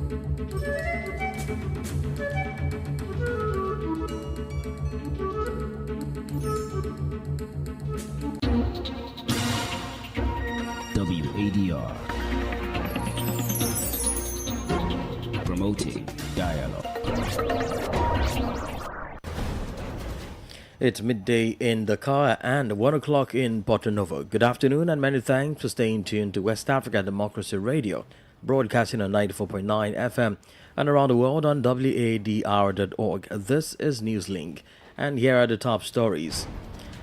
WADR, promoting dialogue. It's midday in Dakar and 1 o'clock in Porto Novo. Good afternoon and many thanks for staying tuned to West Africa Democracy Radio, broadcasting on 94.9 FM and around the world on WADR.org. This is NEWSLINK, and here are the top stories.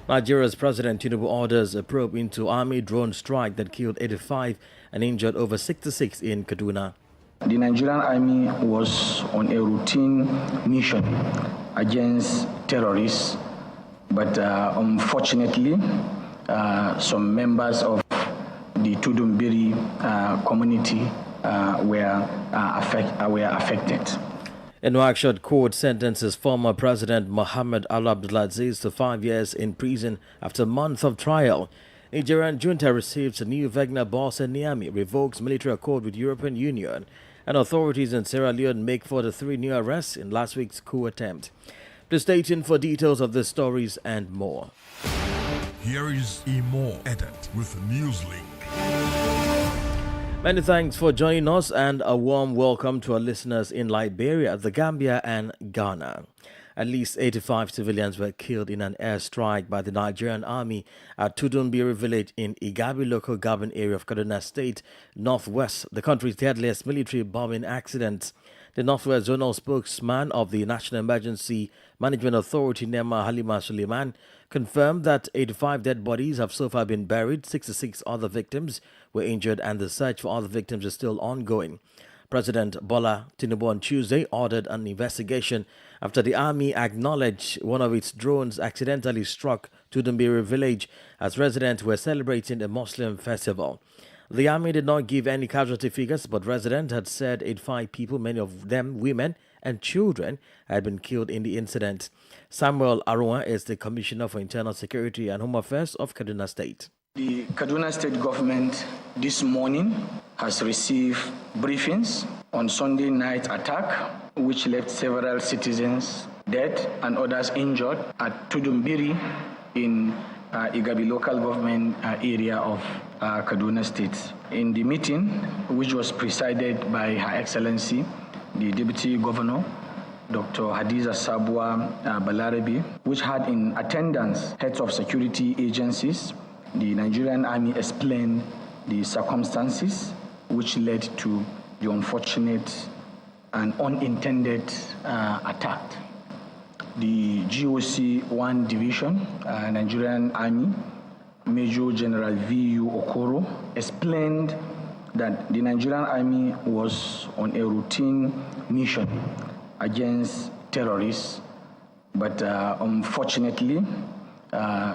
Nigeria's President Tinubu orders a probe into army drone strike that killed 85 and injured over 66 in Kaduna. The Nigerian army was on a routine mission against terrorists, but unfortunately, some members of the Tudumbiri community were affected. A Nouakchott court sentences former President Mohamed Al-Abdelaziz to 5 years in prison after a month of trial. Nigerian junta receives a new Wagner boss in Niamey, revokes military accord with European Union, and authorities in Sierra Leone make 43 new arrests in last week's coup attempt. Please stay tuned for details of these stories and more. Here is Imo Edit with NEWSLINK. Many thanks for joining us and a warm welcome to our listeners in Liberia, the Gambia and Ghana. At least 85 civilians were killed in an airstrike by the Nigerian army at Tudumbiri village in Igabi local government area of Kaduna State, northwest, the country's deadliest military bombing accident. The Northwest Zonal spokesman of the National Emergency Management Authority, Nema Halima Suleiman, confirmed that 85 dead bodies have so far been buried, 66 other victims were injured, and the search for other victims is still ongoing. President Bola Tinubu on Tuesday ordered an investigation after the army acknowledged one of its drones accidentally struck Tudumbiri village as residents were celebrating a Muslim festival. The army did not give any casualty figures, but residents had said 85 people, many of them women and children, had been killed in the incident. Samuel Arua is the Commissioner for Internal Security and Home Affairs of Kaduna State. The Kaduna State government this morning has received briefings on Sunday night attack, which left several citizens dead and others injured at Tudumbiri in Igabi local government area of Kaduna State. In the meeting, which was presided by Her Excellency, the Deputy Governor, Dr. Hadiza Sabwa Balarabi, which had in attendance heads of security agencies, the Nigerian Army explained the circumstances which led to the unfortunate and unintended attack. The GOC 1 Division, Nigerian Army, Major General V.U. Okoro, explained that the Nigerian Army was on a routine mission against terrorists, but unfortunately,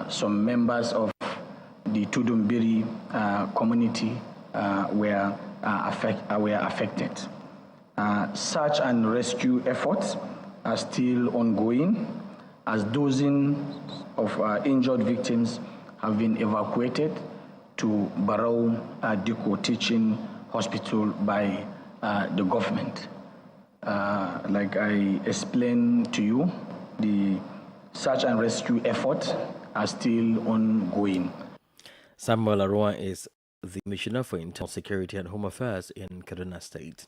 some members of the Tudumbiri community were affected. Search and rescue efforts are still ongoing as dozens of injured victims have been evacuated to Barrow Diko Teaching Hospital by the government. Like I explained to you, the search and rescue efforts are still ongoing. Samuel Arua is the Commissioner for Internal Security and Home Affairs in Kaduna State.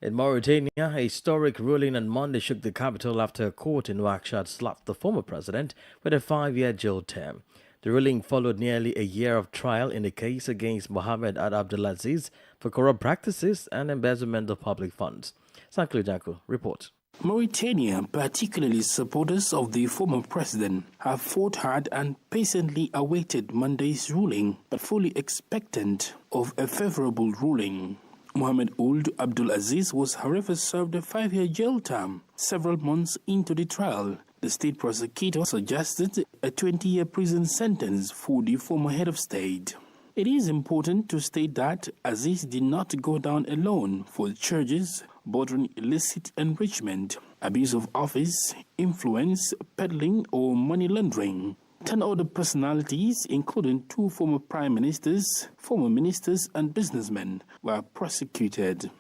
In Mauritania, a historic ruling on Monday shook the capital after a court in Nouakchott slapped the former president with a 5-year jail term. The ruling followed nearly a year of trial in a case against Mohamed Al-Abdelaziz for corrupt practices and embezzlement of public funds. Sankli Janko reports. Mauritania, particularly supporters of the former president, have fought hard and patiently awaited Monday's ruling, but fully expectant of a favorable ruling. Mohamed Ould Abdulaziz was however served a 5-year jail term several months into the trial. The state prosecutor suggested a 20-year prison sentence for the former head of state. It is important to state that Aziz did not go down alone for charges bordering illicit enrichment, abuse of office, influence, peddling, or money laundering. 10 other personalities, including 2 former prime ministers, former ministers, and businessmen, were prosecuted.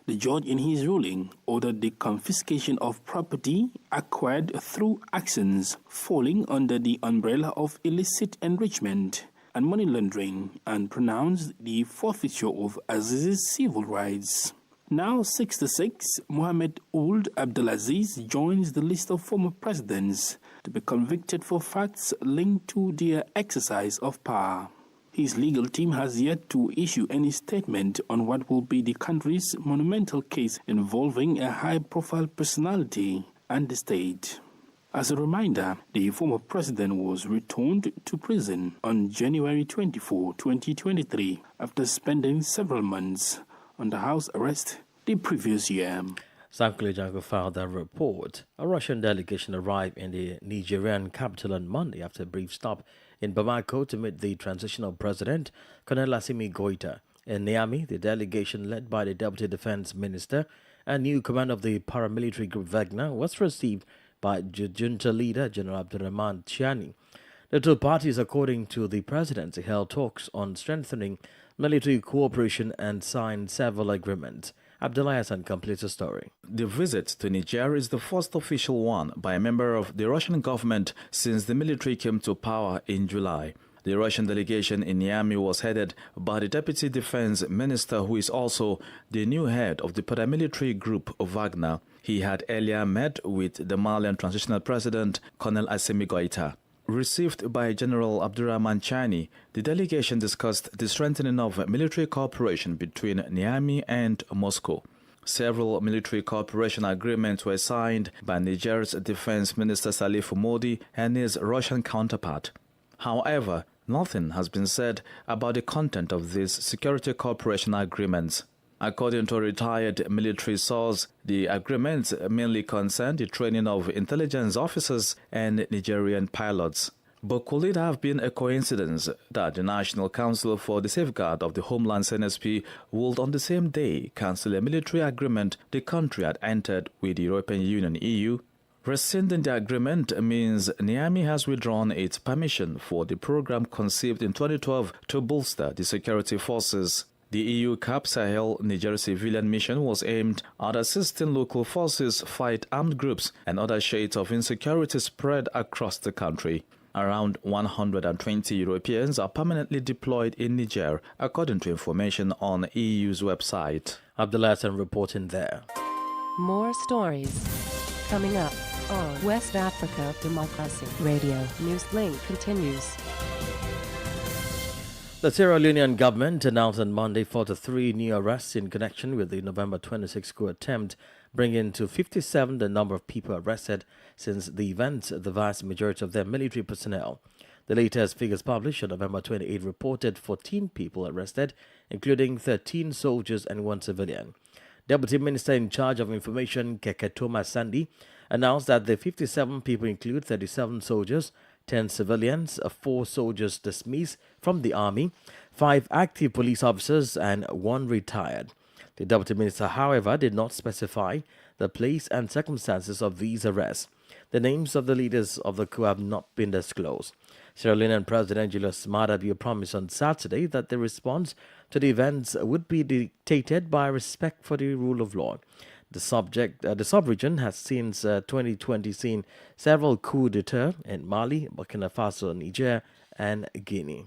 The judge in his ruling ordered the confiscation of property acquired through actions falling under the umbrella of illicit enrichment and money laundering and pronounced the forfeiture of Aziz's civil rights. Now 66, Mohamed Ould Abdelaziz joins the list of former presidents to be convicted for facts linked to their exercise of power. His legal team has yet to issue any statement on what will be the country's monumental case involving a high-profile personality and the state. As a reminder, the former president was returned to prison on January 24, 2023, after spending several months under house arrest the previous year. Sankle Jango filed that report. A Russian delegation arrived in the Nigerian capital on Monday after a brief stop in Bamako to meet the transitional president, Colonel Assimi Goïta. In Niamey, the delegation, led by the Deputy Defense Minister and new commander of the paramilitary group Wagner, was received by junta leader General Abdurrahman Chiani. The two parties, according to the presidency, held talks on strengthening military cooperation and signed several agreements. Abdullah Hassan completes the story. The visit to Niger is the first official one by a member of the Russian government since the military came to power in July. The Russian delegation in Niamey was headed by the Deputy Defense Minister, who is also the new head of the paramilitary group Wagner. He had earlier met with the Malian transitional president, Colonel Assimi Goïta. Received by General Abdurrahman Chiani, the delegation discussed the strengthening of military cooperation between Niamey and Moscow. Several military cooperation agreements were signed by Niger's Defense Minister Salif Modi and his Russian counterpart. However, nothing has been said about the content of these security cooperation agreements. According to a retired military source, the agreements mainly concern the training of intelligence officers and Nigerian pilots. But could it have been a coincidence that the National Council for the Safeguard of the Homeland (NSP) would on the same day cancel a military agreement the country had entered with the European Union (EU)? Rescinding the agreement means Niamey has withdrawn its permission for the program conceived in 2012 to bolster the security forces. The EU Cap Sahel Niger civilian mission was aimed at assisting local forces fight armed groups and other shades of insecurity spread across the country. Around 120 Europeans are permanently deployed in Niger, according to information on EU's website. Abdullah Hassan reporting there. More stories coming up on West Africa Democracy Radio. NewsLink continues. The Sierra Leonean government announced on Monday 43 new arrests in connection with the November 26 coup attempt, bringing to 57 the number of people arrested since the event, the vast majority of them military personnel. The latest figures published on November 28 reported 14 people arrested, including 13 soldiers and 1 civilian. Deputy Minister in charge of Information, Keketoma Sandi, announced that the 57 people include 37 soldiers, 10 civilians, 4 soldiers dismissed from the army, 5 active police officers and 1 retired. The Deputy Minister, however, did not specify the place and circumstances of these arrests. The names of the leaders of the coup have not been disclosed. Sierra Leonean President Julius Maada Bio promised on Saturday that the response to the events would be dictated by respect for the rule of law. The sub-region has since 2020 seen several coups d'etat in Mali, Burkina Faso, Niger, and Guinea.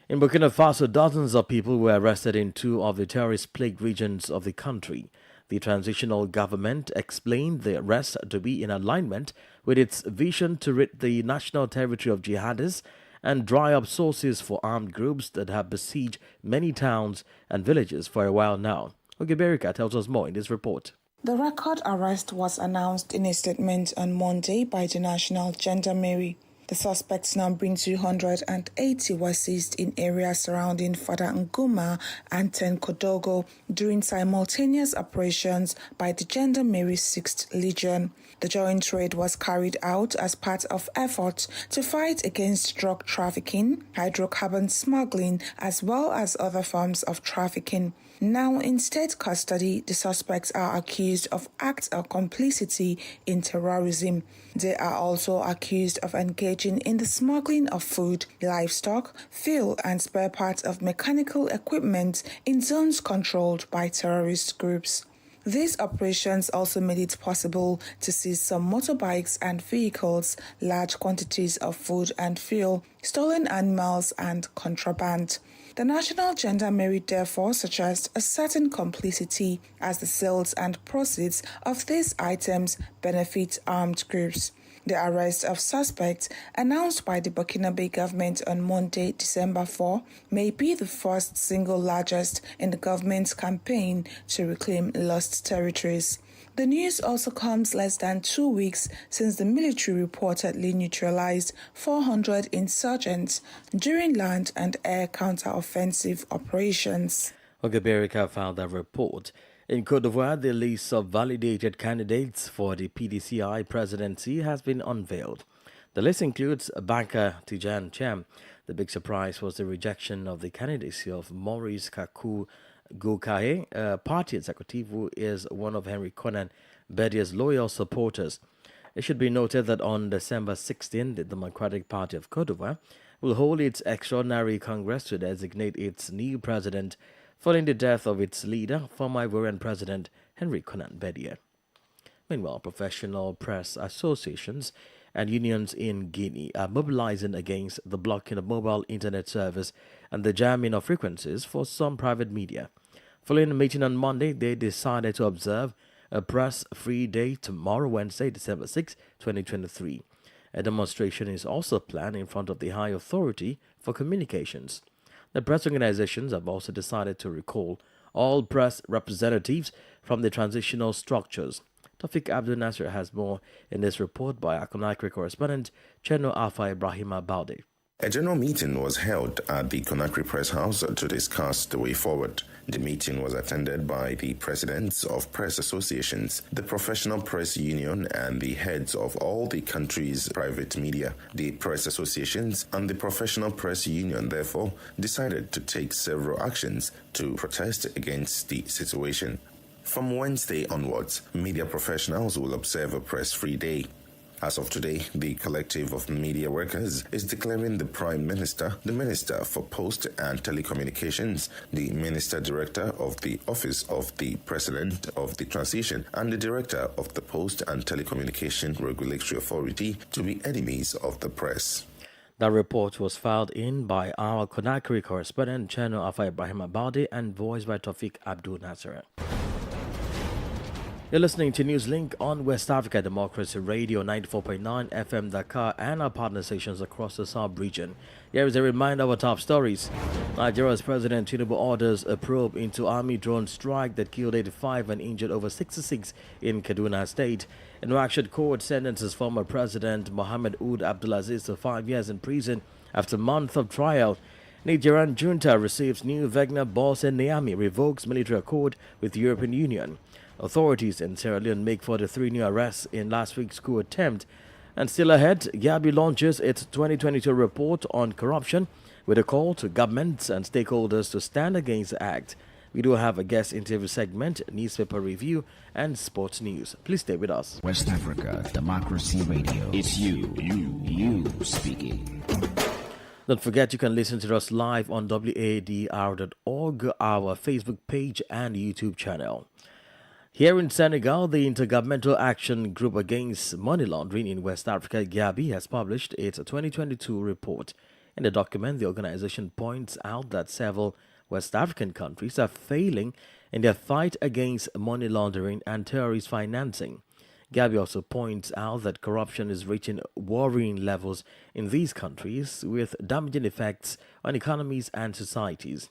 In Burkina Faso, dozens of people were arrested in 2 of the terrorist-plagued regions of the country. The transitional government explained the arrest to be in alignment with its vision to rid the national territory of jihadists and dry up sources for armed groups that have besieged many towns and villages for a while now. Ogeberika tells us more in this report. The record arrest was announced in a statement on Monday by the National Gendarmerie. The suspects, numbering 280, were seized in areas surrounding Fada Nguma and Tenkodogo during simultaneous operations by the Gendarmerie 6th Legion. The joint raid was carried out as part of efforts to fight against drug trafficking, hydrocarbon smuggling, as well as other forms of trafficking. Now in state custody, the suspects are accused of acts of complicity in terrorism. They are also accused of engaging in the smuggling of food, livestock, fuel, and spare parts of mechanical equipment in zones controlled by terrorist groups. These operations also made it possible to seize some motorbikes and vehicles, large quantities of food and fuel, stolen animals, and contraband. The National Gendarmerie therefore suggests a certain complicity as the sales and proceeds of these items benefit armed groups. The arrest of suspects, announced by the Burkinabe government on Monday, December 4, may be the first single largest in the government's campaign to reclaim lost territories. The news also comes less than 2 weeks since the military reportedly neutralized 400 insurgents during land and air counter-offensive operations. Ogaberika filed a report. In Côte d'Ivoire, the list of validated candidates for the PDCI presidency has been unveiled. The list includes Banka Tijan Cham. The big surprise was the rejection of the candidacy of Maurice Kakou Goukahe, party executive who is one of Henry Konan Bedier's loyal supporters. It should be noted that on December 16, the Democratic Party of Côte d'Ivoire will hold its extraordinary congress to designate its new president following the death of its leader, former Ivorian President Henry Konan Bedier. Meanwhile, professional press associations and unions in Guinea are mobilizing against the blocking of mobile internet service and the jamming of frequencies for some private media. Following a meeting on Monday, they decided to observe a press-free day tomorrow, Wednesday, December 6, 2023. A demonstration is also planned in front of the High Authority for Communications. The press organizations have also decided to recall all press representatives from the transitional structures. Tawfiq Abdul Nasser has more in this report by our Conakry correspondent, Cheno Alpha Ibrahima Balde. A general meeting was held at the Conakry Press House to discuss the way forward. The meeting was attended by the presidents of press associations, the Professional Press Union, and the heads of all the country's private media. The press associations and the Professional Press Union, therefore, decided to take several actions to protest against the situation. From Wednesday onwards, media professionals will observe a press-free day. As of today, the collective of media workers is declaring the Prime Minister, the Minister for Post and Telecommunications, the Minister-Director of the Office of the President of the Transition, and the Director of the Post and Telecommunication Regulatory Authority to be enemies of the press. The report was filed in by our Conakry correspondent, Cheno Alpha Ibrahim Abadi, and voiced by Tawfiq Abdul Nasser. You're listening to NewsLink on West Africa Democracy Radio 94.9 FM Dakar and our partner stations across the Sahel region. Here is a reminder of our top stories. Nigeria's President Tinubu orders a probe into army drone strike that killed 85 and injured over 66 in Kaduna State. Nouakchott court sentences former President Mohamed Ould Abdulaziz to 5 years in prison after a month of trial. Nigerian junta receives new Wagner boss in Niamey, revokes military accord with the European Union. Authorities in Sierra Leone make 43 new arrests in last week's coup attempt. And still ahead, Gabi launches its 2022 report on corruption with a call to governments and stakeholders to stand against the act. We do have a guest interview segment, newspaper review, and sports news. Please stay with us. West Africa Democracy Radio. It's you speaking. Don't forget you can listen to us live on wadr.org, our Facebook page and YouTube channel. Here in Senegal, the Intergovernmental Action Group Against Money Laundering in West Africa, GABI, has published its 2022 report. In the document, the organization points out that several West African countries are failing in their fight against money laundering and terrorist financing. GABI also points out that corruption is reaching worrying levels in these countries with damaging effects on economies and societies.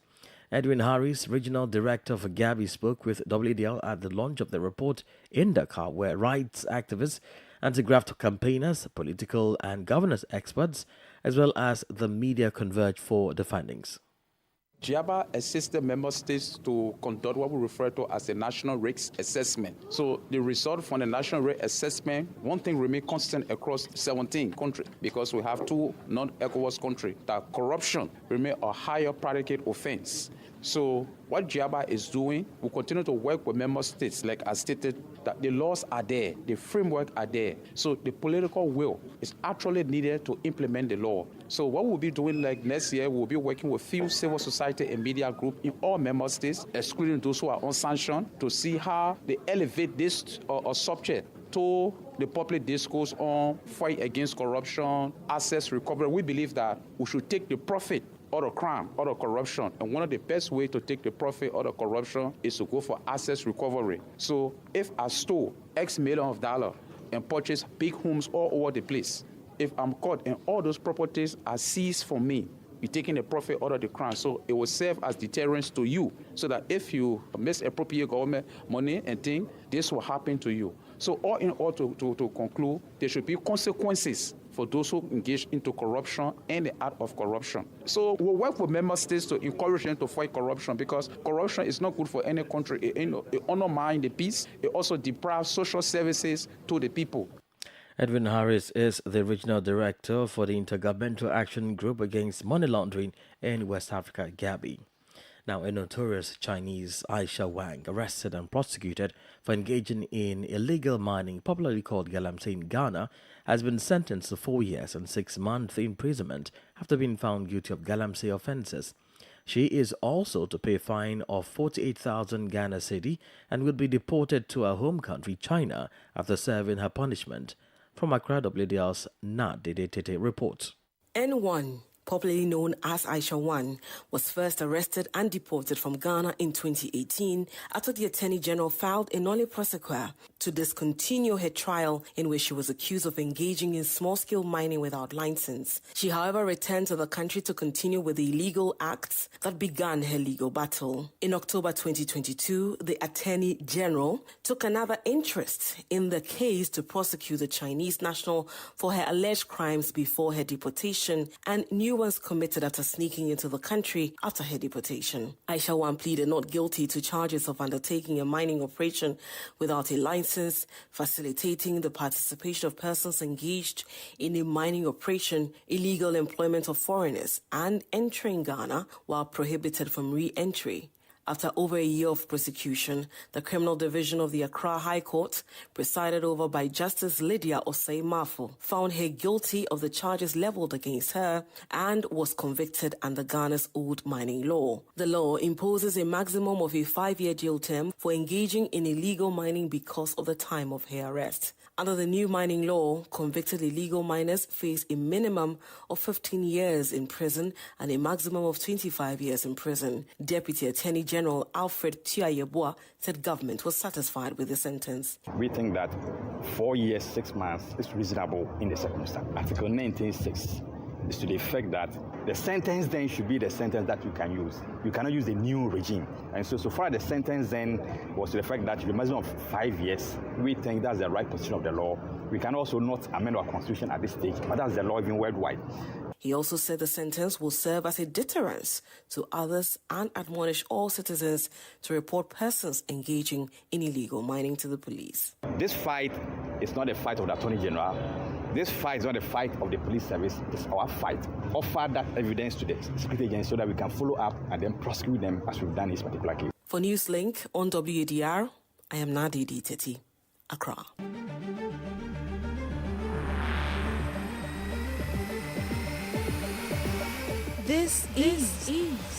Edwin Harris, Regional Director for GABI, spoke with WDL at the launch of the report in Dakar, where rights activists, anti-graft campaigners, political and governance experts, as well as the media converge for the findings. GIABA assisted member states to conduct what we refer to as a national risk assessment. So the result from the national risk assessment, one thing remains constant across 17 countries because we have 2 non-ECOWAS countries, that corruption remains a higher predicate offense. So what GIABA is doing, we continue to work with member states, like I stated, that the laws are there, the framework are there. So the political will is actually needed to implement the law. So what we'll be doing like next year, we'll be working with few civil society and media groups in all member states, excluding those who are unsanctioned, to see how they elevate this subject to the public discourse on fight against corruption, access recovery. We believe that we should take the profit out of crime, out of corruption. And one of the best ways to take the profit out of corruption is to go for assets recovery. So if I stole X million of dollars and purchase big homes all over the place, if I'm caught and all those properties are seized from me, you're taking the profit out of the crime. So it will serve as deterrence to you, so that if you misappropriate government money and things, this will happen to you. So all in all, to conclude, there should be consequences for those who engage into corruption and the act of corruption. So we'll work with member states to encourage them to fight corruption, because corruption is not good for any country. It undermines the peace. It also deprives social services to the people. Edwin Harris is the Regional Director for the Intergovernmental Action Group Against Money Laundering in West Africa, GABI. Now, a notorious Chinese Aisha Wang, arrested and prosecuted for engaging in illegal mining, popularly called galamsey in Ghana, has been sentenced to 4 years and 6 months imprisonment after being found guilty of galamsey offences. She is also to pay a fine of 48,000 Ghana cedi and will be deported to her home country, China, after serving her punishment. From Accra, WDL's Nadede Tete reports. N1, popularly known as Aisha Wang, was first arrested and deported from Ghana in 2018 after the Attorney General filed a nolle prosequi to discontinue her trial in which she was accused of engaging in small-scale mining without license. She, however, returned to the country to continue with the illegal acts that began her legal battle. In October 2022, the Attorney General took another interest in the case to prosecute the Chinese national for her alleged crimes before her deportation and new ones committed after sneaking into the country after her deportation. Aisha Wang pleaded not guilty to charges of undertaking a mining operation without a license, facilitating the participation of persons engaged in a mining operation, illegal employment of foreigners, and entering Ghana while prohibited from re-entry. After over a year of prosecution, the Criminal Division of the Accra High Court, presided over by Justice Lydia Osei-Mafo, found her guilty of the charges leveled against her and was convicted under Ghana's old mining law. The law imposes a maximum of a 5-year jail term for engaging in illegal mining because of the time of her arrest. Under the new mining law, convicted illegal miners face a minimum of 15 years in prison and a maximum of 25 years in prison. Deputy Attorney General Alfred Tuayeboa said government was satisfied with the sentence. We think that 4 years, 6 months is reasonable in the circumstance. Article 19.6 is to the effect that the sentence then should be the sentence that you can use. You cannot use the new regime. And so far the sentence then was to the fact that the maximum of 5 years, we think that's the right position of the law. We can also not amend our constitution at this stage, but that's the law even worldwide. He also said the sentence will serve as a deterrence to others and admonish all citizens to report persons engaging in illegal mining to the police. This fight is not a fight of the Attorney General. This fight is not a fight of the police service. It's our fight. Offer that evidence to the security agency so that we can follow up and then prosecute them as we've done in this particular case. For NewsLink on WADR, I am Nadede Tete, Accra. This is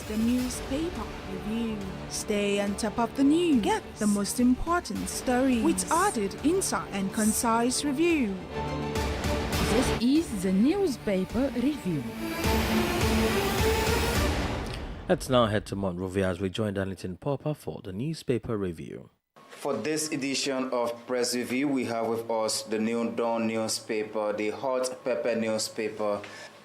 the newspaper review. Stay on top of the news. Get the most important stories with added insight and concise review. This is the newspaper review. Let's now head to Monrovia as we join Darlington Popper for the newspaper review. For this edition of Press Review, we have with us the New Dawn newspaper, the Hot Pepper newspaper,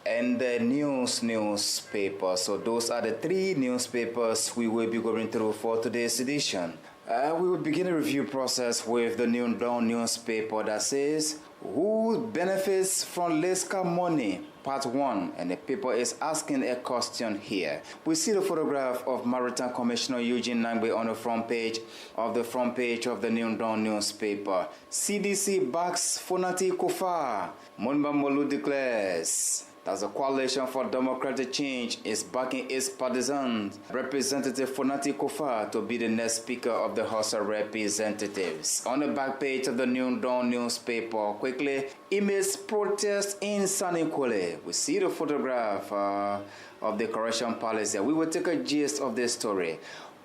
and the News newspaper. So those are the 3 newspapers we will be going through for today's edition. We will begin the review process with the New Dawn newspaper that says, who benefits from Liska money? part 1, and the paper is asking a question here. We see the photograph of Maritime Commissioner Eugene Nangbe on the front page of the New Dawn newspaper. CDC backs Fonati Kofa. Monba Molu declares that the Coalition for Democratic Change is backing its partisans, Representative Fonati Kofa, to be the next Speaker of the House of Representatives. On the back page of the New Dawn newspaper, quickly, image protest in Senegal. We see the photograph of the Correction Palace there. We will take a gist of this story.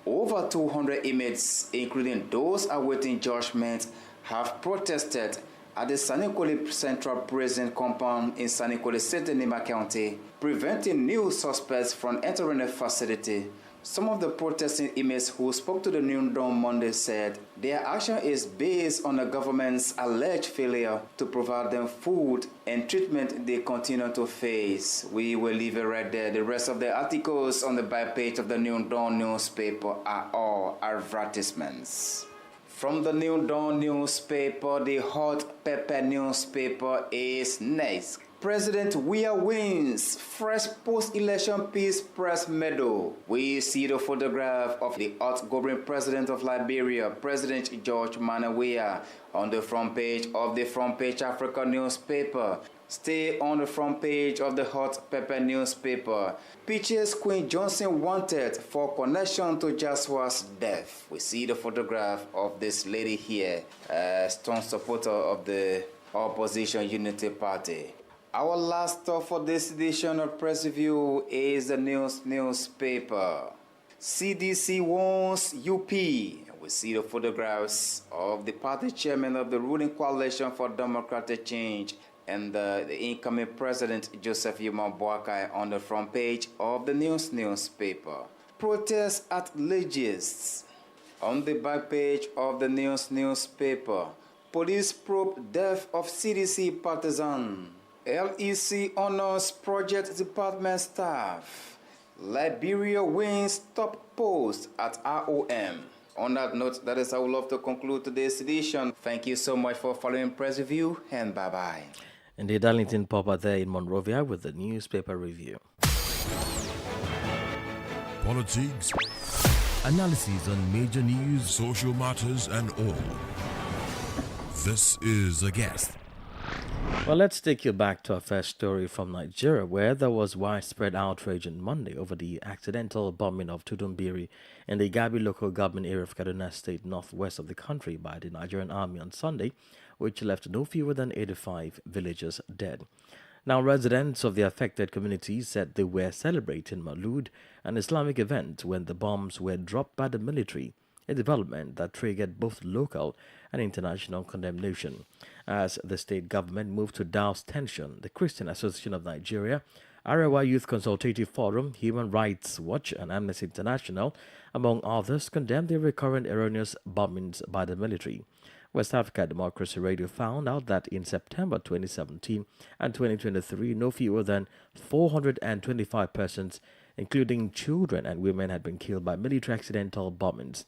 Over 200 inmates, including those awaiting judgment, have protested at the Senegal Central Prison Compound in Senegal State in Nima County, preventing new suspects from entering the facility. Some of the protesting inmates who spoke to the New Dawn Monday said their action is based on the government's alleged failure to provide them food and treatment they continue to face. We will leave it right there. The rest of the articles on the back page of the New Dawn newspaper are all advertisements. From the New Dawn newspaper, the hot pepper newspaper is next. President Weah wins fresh post-election peace press medal. We see the photograph of the outgoing president of Liberia, President George Manneh Weah, on the front page of the Front Page Africa newspaper. Stay on the front page of the hot pepper newspaper. Peaches Queen Johnson wanted for connection to Joshua's death. We see the photograph of this lady here, a strong supporter of the opposition Unity Party. Our last stop for this edition of Press Review is the newspaper. CDC warns UP. We see the photographs of the party chairman of the ruling Coalition for Democratic Change and the incoming president Joseph Yuma Boakai on the front page of the newspaper. Protests at legists. On the back page of the newspaper. Police probe death of CDC partisan. LEC honors project department staff. Liberia wins top post at ROM. On that note, that is how I would love to conclude today's edition. Thank you so much for following Press Review, and bye-bye. Indeed, Darlington Popper there in Monrovia with the newspaper review. Politics, analysis on major news, social matters, and all. This is A Guest. Well, let's take you back to our first story from Nigeria, where there was widespread outrage on Monday over the accidental bombing of Tudunbiri in the Gabi local government area of Kaduna State, northwest of the country, by the Nigerian army on Sunday, which left no fewer than 85 villagers dead. Now, residents of the affected communities said they were celebrating Maulud, an Islamic event, when the bombs were dropped by the military, a development that triggered both local and international condemnation. As the state government moved to douse tension, the Christian Association of Nigeria, Arewa Youth Consultative Forum, Human Rights Watch, and Amnesty International, among others, condemned the recurrent erroneous bombings by the military. West Africa Democracy Radio found out that in September 2017 and 2023, no fewer than 425 persons, including children and women, had been killed by military accidental bombings.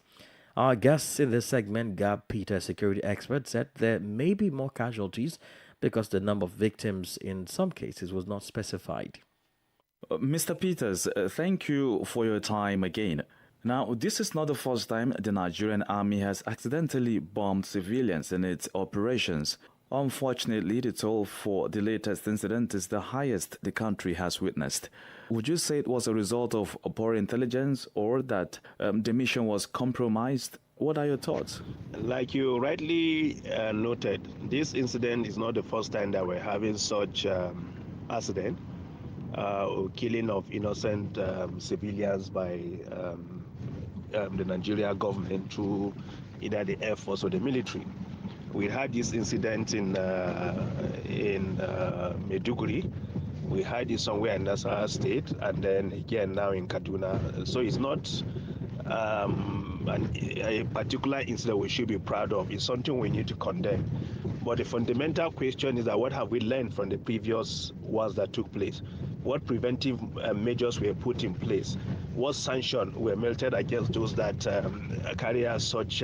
Our guests in this segment, Gab Peter, security expert, said there may be more casualties because the number of victims in some cases was not specified. Mr. Peters, thank you for your time again. Now, this is not the first time the Nigerian army has accidentally bombed civilians in its operations. Unfortunately, the toll for the latest incident is the highest the country has witnessed. Would you say it was a result of poor intelligence or that the mission was compromised? What are your thoughts? Like you rightly noted, this incident is not the first time that we're having such accident, killing of innocent civilians by the Nigeria government through either the Air Force or the military. We had this incident in Maiduguri. We had it somewhere in Nasarawa State, and then again now in Kaduna. So it's not a particular incident we should be proud of. It's something we need to condemn. But the fundamental question is that what have we learned from the previous ones that took place? What preventive measures were put in place? What sanctions were melted against those that carry out such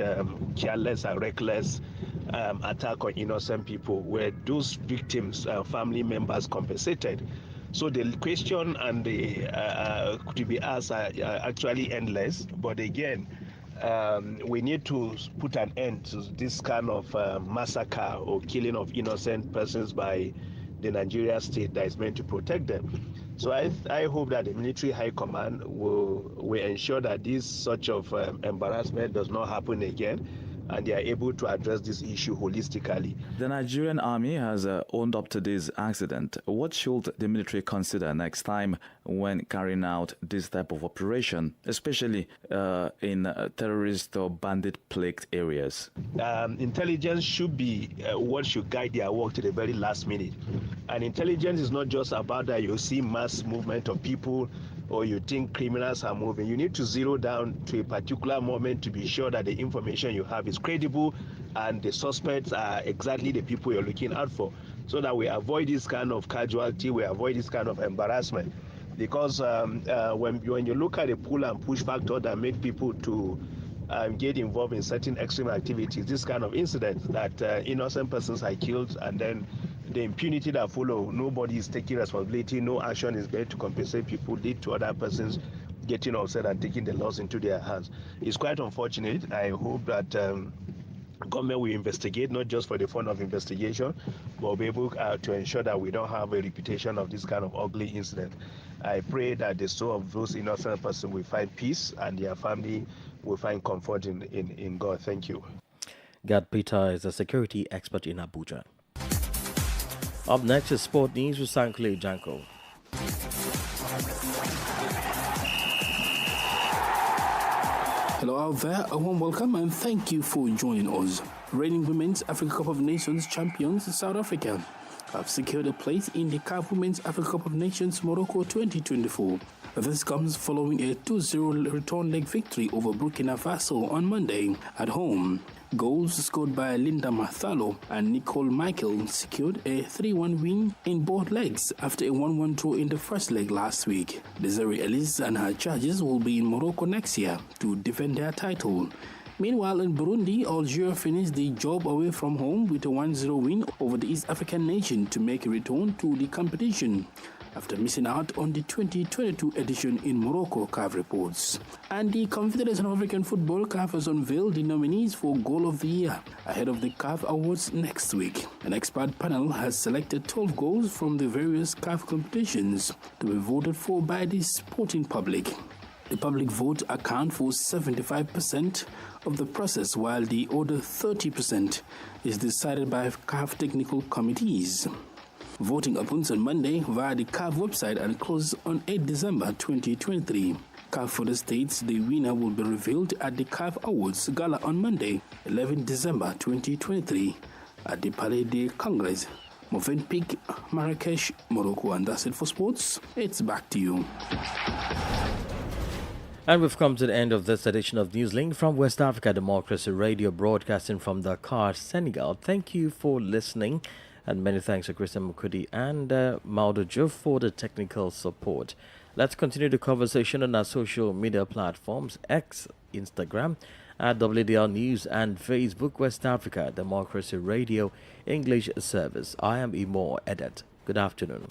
careless and reckless attack on innocent people? Were those victims, family members compensated? So the question and the to be asked are actually endless. But again, we need to put an end to this kind of massacre or killing of innocent persons by the Nigeria state that is meant to protect them. So I hope that the military high command will ensure that this such of embarrassment does not happen again, and they are able to address this issue holistically. The Nigerian army has owned up to this accident. What should the military consider next time when carrying out this type of operation, especially in terrorist or bandit-plagued areas? Intelligence should be what should guide their work to the very last minute. And intelligence is not just about that you see mass movement of people or you think criminals are moving. You need to zero down to a particular moment to be sure that the information you have is credible and the suspects are exactly the people you're looking out for, so that we avoid this kind of casualty, we avoid this kind of embarrassment. Because when you look at the pull and push factor that make people to get involved in certain extreme activities, this kind of incidents that innocent persons are killed, and then the impunity that follow, nobody is taking responsibility, no action is made to compensate people, lead to other persons getting upset and taking the laws into their hands. It's quite unfortunate. I hope that government will investigate, not just for the fun of investigation, but will be able to ensure that we don't have a reputation of this kind of ugly incident. I pray that the soul of those innocent persons will find peace and their family will find comfort in God. Thank you. Gad Peter is a security expert in Abuja. Up next is Sport News with Sankle Janko. Hello out there, a warm welcome and thank you for joining us. Reigning Women's Africa Cup of Nations champions South Africa have secured a place in the CAF Women's Africa Cup of Nations Morocco 2024. This comes following a 2-0 return leg victory over Burkina Faso on Monday at home. Goals scored by Linda Mathalo and Nicole Michael secured a 3-1 win in both legs after a 1-1 draw in the first leg last week. Desiree Ellis and her charges will be in Morocco next year to defend their title. Meanwhile, in Burundi, Algeria finished the job away from home with a 1-0 win over the East African nation to make a return to the competition after missing out on the 2022 edition in Morocco, CAF reports. And the Confederation of African Football, CAF, has unveiled the nominees for Goal of the Year ahead of the CAF Awards next week. An expert panel has selected 12 goals from the various CAF competitions to be voted for by the sporting public. The public vote accounts for 75% of the process, while the other 30% is decided by CAF technical committees. Voting opens on Monday via the CAF website and closes on 8 December 2023. CAF further states the winner will be revealed at the CAF Awards Gala on Monday, 11 December 2023 at the Palais des Congrès, Movenpick, Marrakesh, Morocco. And that's it for sports. It's back to you. And we've come to the end of this edition of NewsLink from West Africa Democracy Radio, broadcasting from Dakar, Senegal. Thank you for listening. And many thanks to Christian Mukudi and Maudo Juf for the technical support. Let's continue the conversation on our social media platforms, X, Instagram, at WDL News, and Facebook, West Africa Democracy Radio English Service. I am Imo Edet. Good afternoon.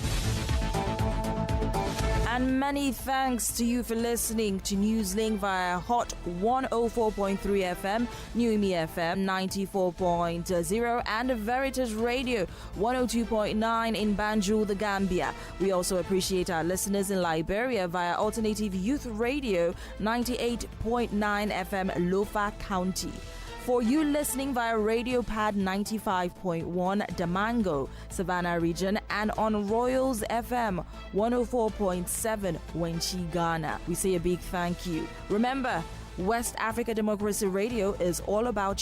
And many thanks to you for listening to NewsLink via Hot 104.3 FM, Newmi FM 94.0, and Veritas Radio 102.9 in Banjul, the Gambia. We also appreciate our listeners in Liberia via Alternative Youth Radio 98.9 FM, Lofa County. For you listening via Radio Pad 95.1 Damango, Savannah region, and on Royals FM 104.7 Wenchi, Ghana, we say a big thank you. Remember, West Africa Democracy Radio is all about you.